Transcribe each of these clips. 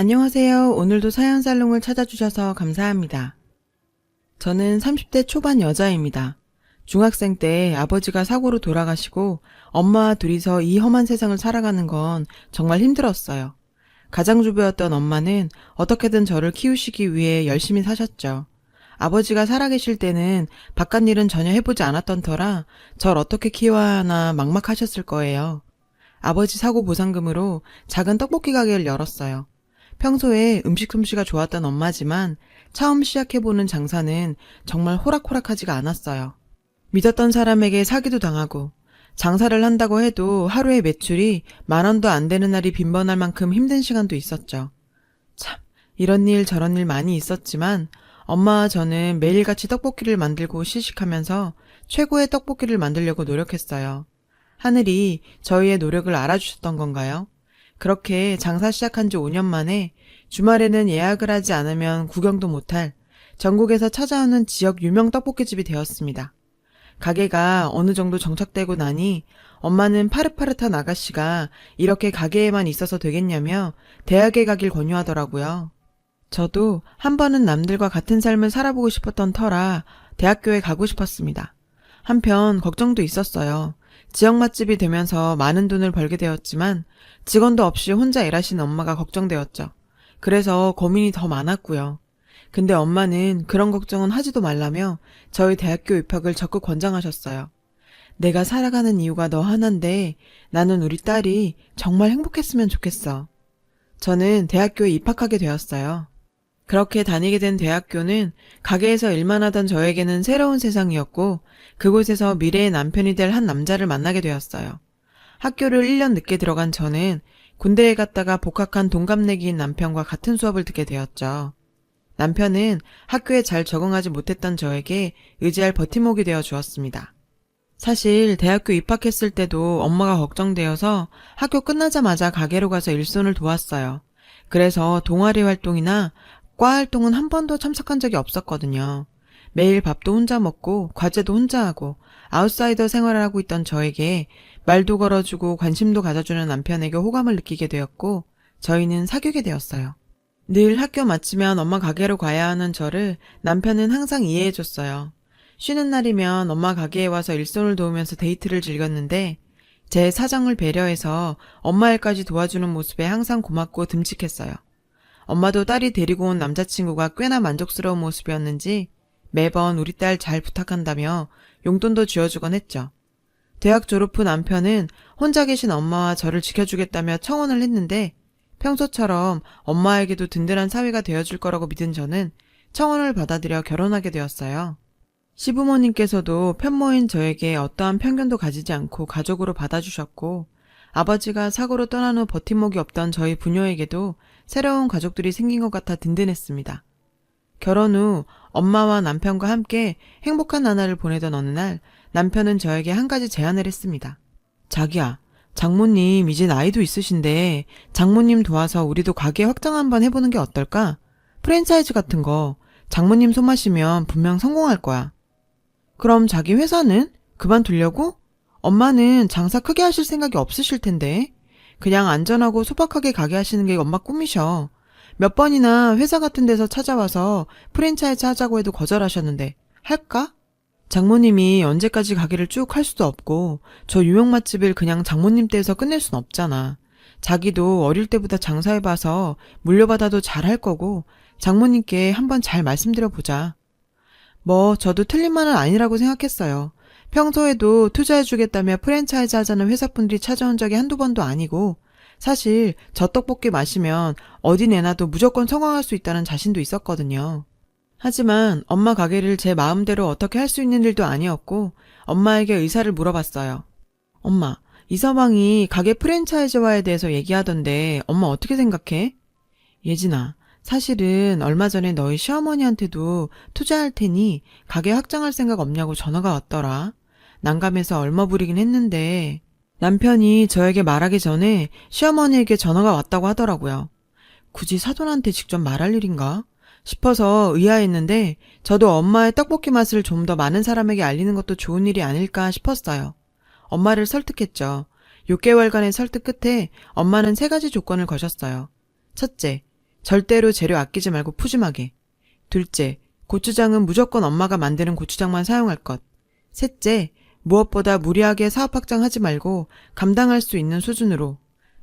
안녕하세요. 오늘도 사연살롱을 찾아주셔서 감사합니다. 저는 30대 초반 여자입니다. 중학생 때 아버지가 사고로 돌아가시고 엄마와 둘이서 이 험한 세상을 살아가는 건 정말 힘들었어요. 가장주부였던 엄마는 어떻게든 저를 키우시기 위해 열심히 사셨죠. 아버지가 살아계실 때는 바깥 일은 전혀 해보지 않았던 터라 절 어떻게 키워야 하나 막막하셨을 거예요. 아버지 사고 보상금으로 작은 떡볶이 가게를 열었어요. 평소에 음식 솜씨가 좋았던 엄마지만 처음 시작해보는 장사는 정말 호락호락하지가 않았어요. 믿었던 사람에게 사기도 당하고 장사를 한다고 해도 하루에 매출이 10,000원도 안 되는 날이 빈번할 만큼 힘든 시간도 있었죠. 참, 이런 일 저런 일 많이 있었지만 엄마와 저는 매일같이 떡볶이를 만들고 시식하면서 최고의 떡볶이를 만들려고 노력했어요. 하늘이 저희의 노력을 알아주셨던 건가요? 그렇게 장사 시작한 지 5년 만에 주말에는 예약을 하지 않으면 구경도 못할 전국에서 찾아오는 지역 유명 떡볶이집이 되었습니다. 가게가 어느 정도 정착되고 나니 엄마는 파릇파릇한 아가씨가 이렇게 가게에만 있어서 되겠냐며 대학에 가길 권유하더라고요. 저도 한 번은 남들과 같은 삶을 살아보고 싶었던 터라 대학교에 가고 싶었습니다. 한편 걱정도 있었어요. 지역 맛집이 되면서 많은 돈을 벌게 되었지만 직원도 없이 혼자 일하시는 엄마가 걱정되었죠. 그래서 고민이 더 많았고요. 근데 엄마는 그런 걱정은 하지도 말라며 저희 대학교 입학을 적극 권장하셨어요. 내가 살아가는 이유가 너 하나인데 나는 우리 딸이 정말 행복했으면 좋겠어. 저는 대학교에 입학하게 되었어요. 그렇게 다니게 된 대학교는 가게에서 일만 하던 저에게는 새로운 세상이었고 그곳에서 미래의 남편이 될 한 남자를 만나게 되었어요. 학교를 1년 늦게 들어간 저는 군대에 갔다가 복학한 동갑내기인 남편과 같은 수업을 듣게 되었죠. 남편은 학교에 잘 적응하지 못했던 저에게 의지할 버팀목이 되어 주었습니다. 사실 대학교 입학했을 때도 엄마가 걱정되어서 학교 끝나자마자 가게로 가서 일손을 도왔어요. 그래서 동아리 활동이나 과 활동은 한 번도 참석한 적이 없었거든요. 매일 밥도 혼자 먹고 과제도 혼자 하고 아웃사이더 생활을 하고 있던 저에게 말도 걸어주고 관심도 가져주는 남편에게 호감을 느끼게 되었고 저희는 사귀게 되었어요. 늘 학교 마치면 엄마 가게로 가야 하는 저를 남편은 항상 이해해줬어요. 쉬는 날이면 엄마 가게에 와서 일손을 도우면서 데이트를 즐겼는데 제 사정을 배려해서 엄마 일까지 도와주는 모습에 항상 고맙고 듬직했어요. 엄마도 딸이 데리고 온 남자친구가 꽤나 만족스러운 모습이었는지 매번 우리 딸 잘 부탁한다며 용돈도 쥐어주곤 했죠. 대학 졸업 후 남편은 혼자 계신 엄마와 저를 지켜주겠다며 청혼을 했는데 평소처럼 엄마에게도 든든한 사위가 되어줄 거라고 믿은 저는 청혼을 받아들여 결혼하게 되었어요. 시부모님께서도 편모인 저에게 어떠한 편견도 가지지 않고 가족으로 받아주셨고 아버지가 사고로 떠난 후 버팀목이 없던 저희 부녀에게도 새로운 가족들이 생긴 것 같아 든든했습니다. 결혼 후 엄마와 남편과 함께 행복한 나날을 보내던 어느 날 남편은 저에게 한 가지 제안을 했습니다. 자기야, 장모님 이제 나이도 있으신데 장모님 도와서 우리도 가게 확장 한번 해보는 게 어떨까? 프랜차이즈 같은 거 장모님 손마시면 분명 성공할 거야. 그럼 자기 회사는? 그만두려고? 엄마는 장사 크게 하실 생각이 없으실 텐데. 그냥 안전하고 소박하게 가게 하시는 게 엄마 꿈이셔. 몇 번이나 회사 같은 데서 찾아와서 프랜차이즈 하자고 해도 거절하셨는데 할까? 장모님이 언제까지 가게를 쭉 할 수도 없고 저 유명 맛집을 그냥 장모님 댁에서 끝낼 순 없잖아. 자기도 어릴 때보다 장사해봐서 물려받아도 잘할 거고 장모님께 한번 잘 말씀드려보자. 뭐 저도 틀린 말은 아니라고 생각했어요. 평소에도 투자해주겠다며 프랜차이즈 하자는 회사분들이 찾아온 적이 한두 번도 아니고 사실 저 떡볶이 마시면 어디 내놔도 무조건 성공할 수 있다는 자신도 있었거든요. 하지만 엄마 가게를 제 마음대로 어떻게 할 수 있는 일도 아니었고 엄마에게 의사를 물어봤어요. 엄마, 이서방이 가게 프랜차이즈화에 대해서 얘기하던데 엄마 어떻게 생각해? 예진아, 사실은 얼마 전에 너희 시어머니한테도 투자할 테니 가게 확장할 생각 없냐고 전화가 왔더라. 난감해서 얼머부리긴 했는데 남편이 저에게 말하기 전에 시어머니에게 전화가 왔다고 하더라고요. 굳이 사돈한테 직접 말할 일인가 싶어서 의아했는데 저도 엄마의 떡볶이 맛을 좀 더 많은 사람에게 알리는 것도 좋은 일이 아닐까 싶었어요. 엄마를 설득했죠. 6개월간의 설득 끝에 엄마는 3가지 조건을 거셨어요. 첫째, 절대로 재료 아끼지 말고 푸짐하게. 둘째, 고추장은 무조건 엄마가 만드는 고추장만 사용할 것. 셋째, 무엇보다 무리하게 사업 확장하지 말고 감당할 수 있는 수준으로.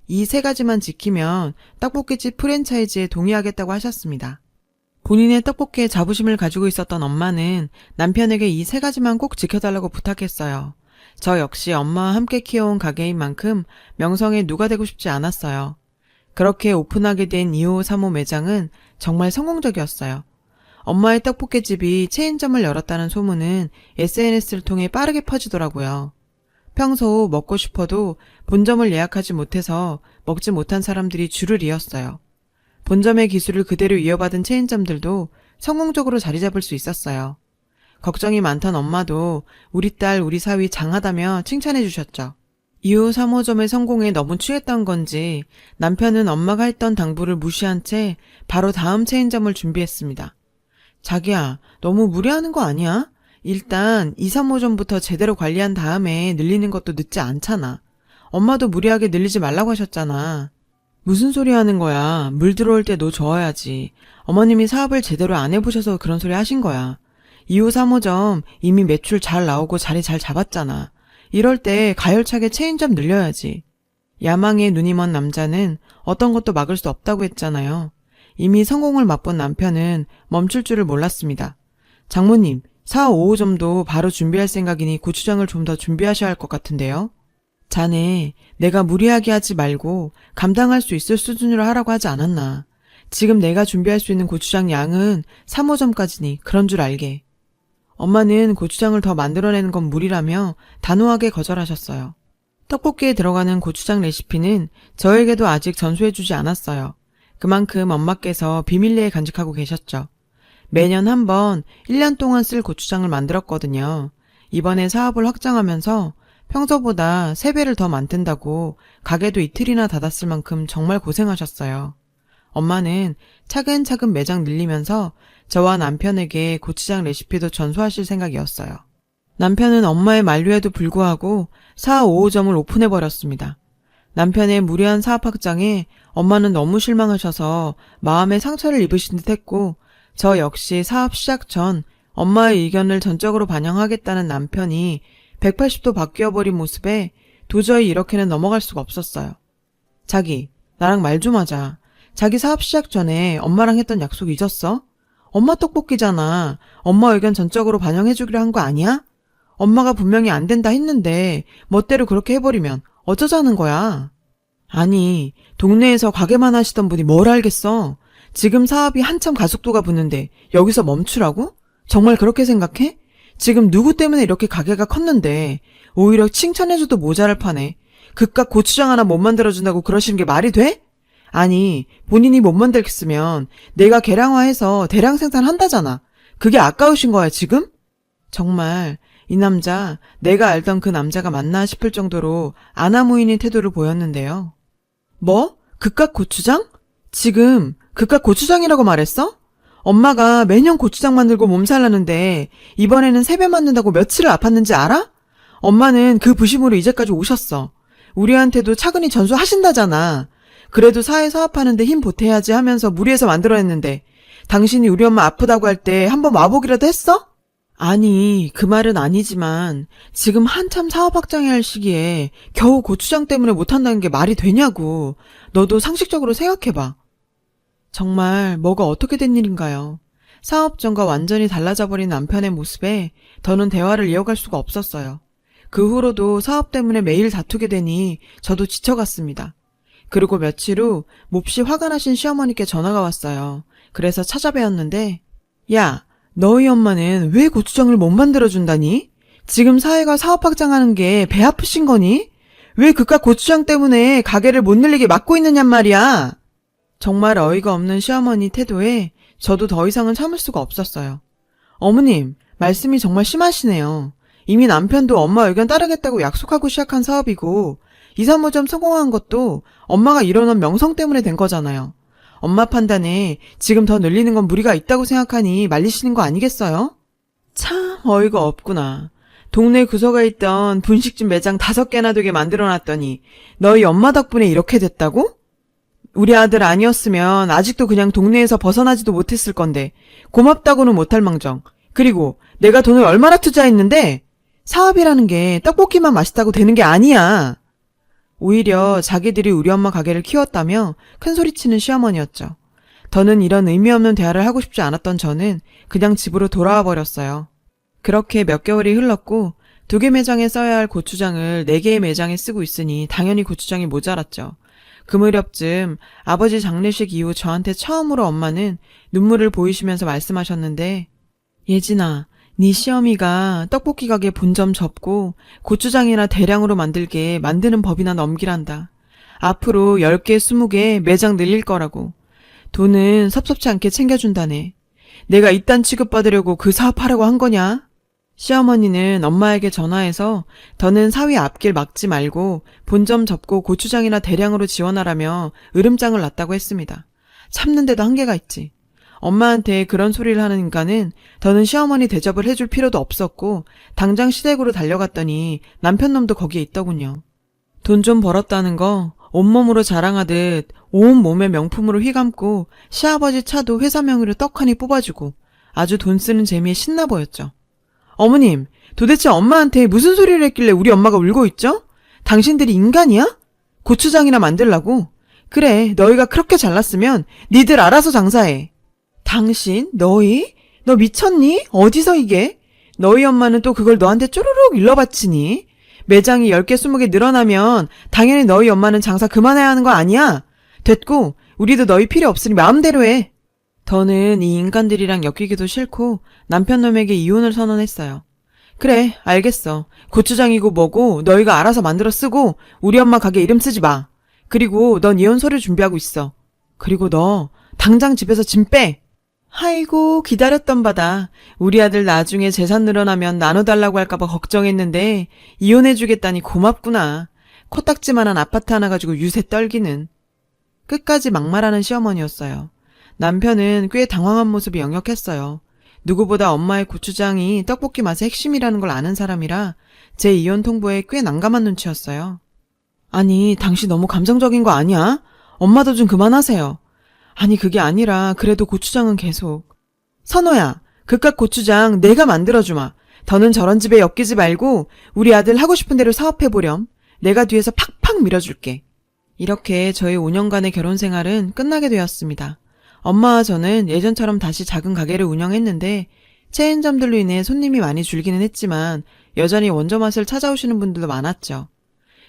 이 세 가지만 지키면 떡볶이집 프랜차이즈에 동의하겠다고 하셨습니다. 본인의 떡볶이에 자부심을 가지고 있었던 엄마는 남편에게 이 세 가지만 꼭 지켜달라고 부탁했어요. 저 역시 엄마와 함께 키워온 가게인 만큼 명성에 누가 되고 싶지 않았어요. 그렇게 오픈하게 된 2호, 3호 매장은 정말 성공적이었어요. 엄마의 떡볶이집이 체인점을 열었다는 소문은 SNS를 통해 빠르게 퍼지더라고요. 평소 먹고 싶어도 본점을 예약하지 못해서 먹지 못한 사람들이 줄을 이었어요. 본점의 기술을 그대로 이어받은 체인점들도 성공적으로 자리 잡을 수 있었어요. 걱정이 많던 엄마도 우리 딸, 우리 사위 장하다며 칭찬해 주셨죠. 2호, 3호점의 성공에 너무 취했던 건지 남편은 엄마가 했던 당부를 무시한 채 바로 다음 체인점을 준비했습니다. 자기야, 너무 무리하는 거 아니야? 일단 2, 3호점부터 제대로 관리한 다음에 늘리는 것도 늦지 않잖아. 엄마도 무리하게 늘리지 말라고 하셨잖아. 무슨 소리 하는 거야. 물 들어올 때 너 저어야지. 어머님이 사업을 제대로 안 해보셔서 그런 소리 하신 거야. 2호, 3호점 이미 매출 잘 나오고 자리 잘 잡았잖아. 이럴 때 가열차게 체인점 늘려야지. 야망에 눈이 먼 남자는 어떤 것도 막을 수 없다고 했잖아요. 이미 성공을 맛본 남편은 멈출 줄을 몰랐습니다. 장모님, 4, 5호점도 바로 준비할 생각이니 고추장을 좀 더 준비하셔야 할 것 같은데요. 자네, 내가 무리하게 하지 말고 감당할 수 있을 수준으로 하라고 하지 않았나. 지금 내가 준비할 수 있는 고추장 양은 3호점까지니 그런 줄 알게. 엄마는 고추장을 더 만들어내는 건 무리라며 단호하게 거절하셨어요. 떡볶이에 들어가는 고추장 레시피는 저에게도 아직 전수해주지 않았어요. 그만큼 엄마께서 비밀리에 간직하고 계셨죠. 매년 한 번 1년 동안 쓸 고추장을 만들었거든요. 이번에 사업을 확장하면서 평소보다 3배를 더 만든다고 가게도 이틀이나 닫았을 만큼 정말 고생하셨어요. 엄마는 차근차근 매장 늘리면서 저와 남편에게 고추장 레시피도 전수하실 생각이었어요. 남편은 엄마의 만류에도 불구하고 4, 5호점을 오픈해버렸습니다. 남편의 무리한 사업 확장에 엄마는 너무 실망하셔서 마음에 상처를 입으신 듯 했고, 저 역시 사업 시작 전 엄마의 의견을 전적으로 반영하겠다는 남편이 180도 바뀌어버린 모습에 도저히 이렇게는 넘어갈 수가 없었어요. 자기, 나랑 말 좀 하자. 자기 사업 시작 전에 엄마랑 했던 약속 잊었어? 엄마 떡볶이잖아. 엄마 의견 전적으로 반영해주기로 한 거 아니야? 엄마가 분명히 안 된다 했는데 멋대로 그렇게 해버리면 어쩌자는 거야. 아니, 동네에서 가게만 하시던 분이 뭘 알겠어. 지금 사업이 한참 가속도가 붙는데 여기서 멈추라고? 정말 그렇게 생각해? 지금 누구 때문에 이렇게 가게가 컸는데 오히려 칭찬해줘도 모자랄 판에 그깟 고추장 하나 못 만들어준다고 그러시는 게 말이 돼? 아니, 본인이 못 만들겠으면 내가 계량화해서 대량 생산한다잖아. 그게 아까우신 거야, 지금? 정말 이 남자, 내가 알던 그 남자가 맞나 싶을 정도로 아나무인인 태도를 보였는데요. 뭐? 그깟 고추장? 지금 그깟 고추장이라고 말했어? 엄마가 매년 고추장 만들고 몸살나는데 이번에는 3배 만든다고 며칠을 아팠는지 알아? 엄마는 그 부심으로 이제까지 오셨어. 우리한테도 차근히 전수하신다잖아. 그래도 사회 사업하는데 힘 보태야지 하면서 무리해서 만들어냈는데 당신이 우리 엄마 아프다고 할 때 한번 와보기라도 했어? 아니, 그 말은 아니지만 지금 한참 사업 확장해야 할 시기에 겨우 고추장 때문에 못한다는 게 말이 되냐고. 너도 상식적으로 생각해봐. 정말 뭐가 어떻게 된 일인가요? 사업 전과 완전히 달라져 버린 남편의 모습에 더는 대화를 이어갈 수가 없었어요. 그 후로도 사업 때문에 매일 다투게 되니 저도 지쳐갔습니다. 그리고 며칠 후 몹시 화가 나신 시어머니께 전화가 왔어요. 그래서 찾아뵈었는데, 야, 너희 엄마는 왜 고추장을 못 만들어준다니? 지금 사회가 사업 확장하는 게 배 아프신 거니? 왜 그깟 고추장 때문에 가게를 못 늘리게 막고 있느냔 말이야. 정말 어이가 없는 시어머니 태도에 저도 더 이상은 참을 수가 없었어요. 어머님, 말씀이 정말 심하시네요. 이미 남편도 엄마 의견 따르겠다고 약속하고 시작한 사업이고 2, 3호점 성공한 것도 엄마가 이뤄놓은 명성 때문에 된 거잖아요. 엄마 판단에 지금 더 늘리는 건 무리가 있다고 생각하니 말리시는 거 아니겠어요? 참 어이가 없구나. 동네 구석에 있던 분식집 매장 5개나 되게 만들어놨더니 너희 엄마 덕분에 이렇게 됐다고? 우리 아들 아니었으면 아직도 그냥 동네에서 벗어나지도 못했을 건데 고맙다고는 못할 망정. 그리고 내가 돈을 얼마나 투자했는데 사업이라는 게 떡볶이만 맛있다고 되는 게 아니야. 오히려 자기들이 우리 엄마 가게를 키웠다며 큰소리치는 시어머니였죠. 더는 이런 의미 없는 대화를 하고 싶지 않았던 저는 그냥 집으로 돌아와 버렸어요. 그렇게 몇 개월이 흘렀고 2개 매장에 써야 할 고추장을 4개의 매장에 쓰고 있으니 당연히 고추장이 모자랐죠. 그 무렵쯤 아버지 장례식 이후 저한테 처음으로 엄마는 눈물을 보이시면서 말씀하셨는데, 예진아, 네 시어미가 떡볶이 가게 본점 접고 고추장이나 대량으로 만들게 만드는 법이나 넘기란다. 앞으로 10개, 20개 매장 늘릴 거라고. 돈은 섭섭치 않게 챙겨준다네. 내가 이딴 취급받으려고 그 사업하라고 한 거냐? 시어머니는 엄마에게 전화해서 더는 사위 앞길 막지 말고 본점 접고 고추장이나 대량으로 지원하라며 으름장을 놨다고 했습니다. 참는데도 한계가 있지. 엄마한테 그런 소리를 하는 인간은 더는 시어머니 대접을 해줄 필요도 없었고 당장 시댁으로 달려갔더니 남편놈도 거기에 있더군요. 돈 좀 벌었다는 거 온몸으로 자랑하듯 온몸에 명품으로 휘감고 시아버지 차도 회사 명의로 떡하니 뽑아주고 아주 돈 쓰는 재미에 신나 보였죠. 어머님, 도대체 엄마한테 무슨 소리를 했길래 우리 엄마가 울고 있죠? 당신들이 인간이야? 고추장이나 만들라고? 그래, 너희가 그렇게 잘났으면 니들 알아서 장사해. 당신? 너희? 너 미쳤니? 어디서 이게? 너희 엄마는 또 그걸 너한테 쪼르륵 일러바치니? 매장이 10개, 20개 늘어나면 당연히 너희 엄마는 장사 그만해야 하는 거 아니야? 됐고, 우리도 너희 필요 없으니 마음대로 해. 더는 이 인간들이랑 엮이기도 싫고 남편놈에게 이혼을 선언했어요. 그래, 알겠어. 고추장이고 뭐고 너희가 알아서 만들어 쓰고 우리 엄마 가게 이름 쓰지 마. 그리고 넌 이혼 서류 준비하고 있어. 그리고 너 당장 집에서 짐 빼. 아이고, 기다렸던 바다. 우리 아들 나중에 재산 늘어나면 나눠달라고 할까봐 걱정했는데 이혼해주겠다니 고맙구나. 코딱지만한 아파트 하나 가지고 유세 떨기는. 끝까지 막말하는 시어머니였어요. 남편은 꽤 당황한 모습이 역력했어요. 누구보다 엄마의 고추장이 떡볶이 맛의 핵심이라는 걸 아는 사람이라 제 이혼 통보에 꽤 난감한 눈치였어요. 아니, 당신 너무 감정적인 거 아니야? 엄마도 좀 그만하세요. 아니, 그게 아니라 그래도 고추장은 계속. 선호야, 그깟 고추장 내가 만들어주마. 더는 저런 집에 엮이지 말고 우리 아들 하고 싶은 대로 사업해보렴. 내가 뒤에서 팍팍 밀어줄게. 이렇게 저희 5년간의 결혼 생활은 끝나게 되었습니다. 엄마와 저는 예전처럼 다시 작은 가게를 운영했는데 체인점들로 인해 손님이 많이 줄기는 했지만 여전히 원조 맛을 찾아오시는 분들도 많았죠.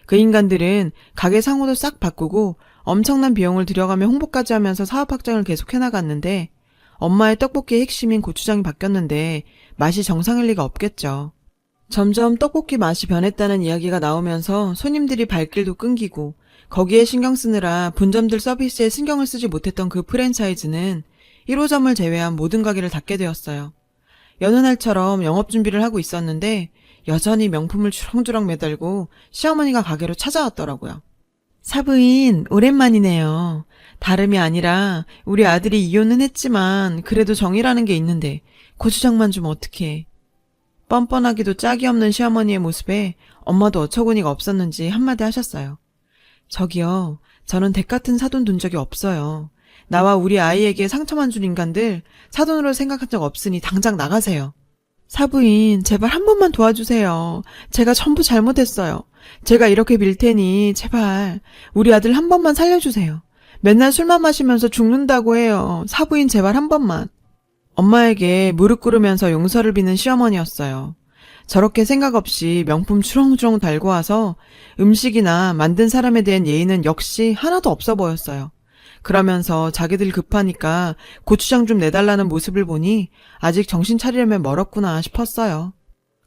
그 인간들은 가게 상호도 싹 바꾸고 엄청난 비용을 들여가며 홍보까지 하면서 사업 확장을 계속해 나갔는데 엄마의 떡볶이의 핵심인 고추장이 바뀌었는데 맛이 정상일 리가 없겠죠. 점점 떡볶이 맛이 변했다는 이야기가 나오면서 손님들이 발길도 끊기고 거기에 신경 쓰느라 본점들 서비스에 신경을 쓰지 못했던 그 프랜차이즈는 1호점을 제외한 모든 가게를 닫게 되었어요. 여느 날처럼 영업 준비를 하고 있었는데 여전히 명품을 주렁주렁 매달고 시어머니가 가게로 찾아왔더라고요. 사부인, 오랜만이네요. 다름이 아니라 우리 아들이 이혼은 했지만 그래도 정이라는 게 있는데 고추장만 좀 어떡해. 뻔뻔하기도 짝이 없는 시어머니의 모습에 엄마도 어처구니가 없었는지 한마디 하셨어요. 저기요, 저는 댁 같은 사돈 둔 적이 없어요. 나와 우리 아이에게 상처만 준 인간들 사돈으로 생각한 적 없으니 당장 나가세요. 사부인, 제발 한 번만 도와주세요. 제가 전부 잘못했어요. 제가 이렇게 빌 테니 제발 우리 아들 한 번만 살려주세요. 맨날 술만 마시면서 죽는다고 해요. 사부인, 제발 한 번만. 엄마에게 무릎 꿇으면서 용서를 비는 시어머니였어요. 저렇게 생각 없이 명품 주렁주렁 달고 와서 음식이나 만든 사람에 대한 예의는 역시 하나도 없어 보였어요. 그러면서 자기들 급하니까 고추장 좀 내달라는 모습을 보니 아직 정신 차리려면 멀었구나 싶었어요.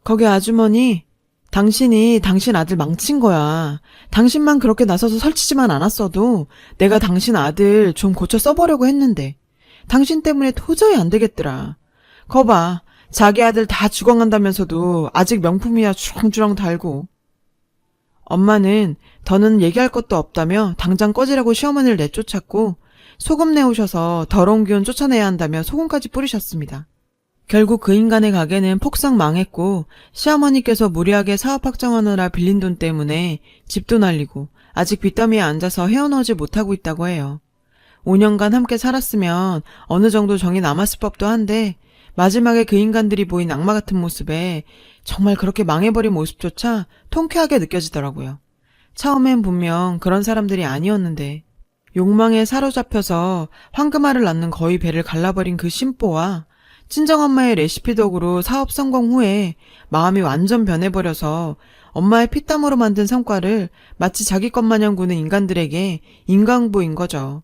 거기 아주머니, 당신이 당신 아들 망친 거야. 당신만 그렇게 나서서 설치지만 않았어도 내가 당신 아들 좀 고쳐 써보려고 했는데 당신 때문에 도저히 안 되겠더라. 거봐, 자기 아들 다 죽어간다면서도 아직 명품이야 주렁주렁 달고. 엄마는 더는 얘기할 것도 없다며 당장 꺼지라고 시어머니를 내쫓았고 소금 내오셔서 더러운 기운 쫓아내야 한다며 소금까지 뿌리셨습니다. 결국 그 인간의 가게는 폭삭 망했고 시어머니께서 무리하게 사업 확장하느라 빌린 돈 때문에 집도 날리고 아직 빚더미에 앉아서 헤어나오지 못하고 있다고 해요. 5년간 함께 살았으면 어느 정도 정이 남았을 법도 한데 마지막에 그 인간들이 보인 악마 같은 모습에 정말 그렇게 망해버린 모습조차 통쾌하게 느껴지더라고요. 처음엔 분명 그런 사람들이 아니었는데 욕망에 사로잡혀서 황금알을 낳는 거의 배를 갈라버린 그 심보와 친정엄마의 레시피 덕으로 사업 성공 후에 마음이 완전 변해버려서 엄마의 피땀으로 만든 성과를 마치 자기 것 마냥 구는 인간들에게 인과응보인 거죠.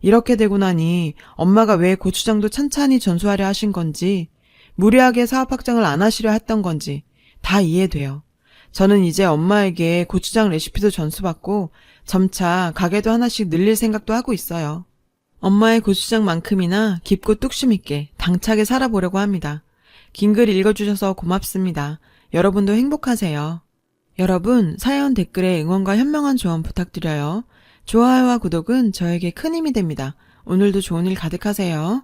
이렇게 되고 나니 엄마가 왜 고추장도 찬찬히 전수하려 하신 건지, 무리하게 사업 확장을 안 하시려 했던 건지 다 이해돼요. 저는 이제 엄마에게 고추장 레시피도 전수받고 점차 가게도 하나씩 늘릴 생각도 하고 있어요. 엄마의 고추장만큼이나 깊고 뚝심 있게 당차게 살아보려고 합니다. 긴 글 읽어주셔서 고맙습니다. 여러분도 행복하세요. 여러분, 사연 댓글에 응원과 현명한 조언 부탁드려요. 좋아요와 구독은 저에게 큰 힘이 됩니다. 오늘도 좋은 일 가득하세요.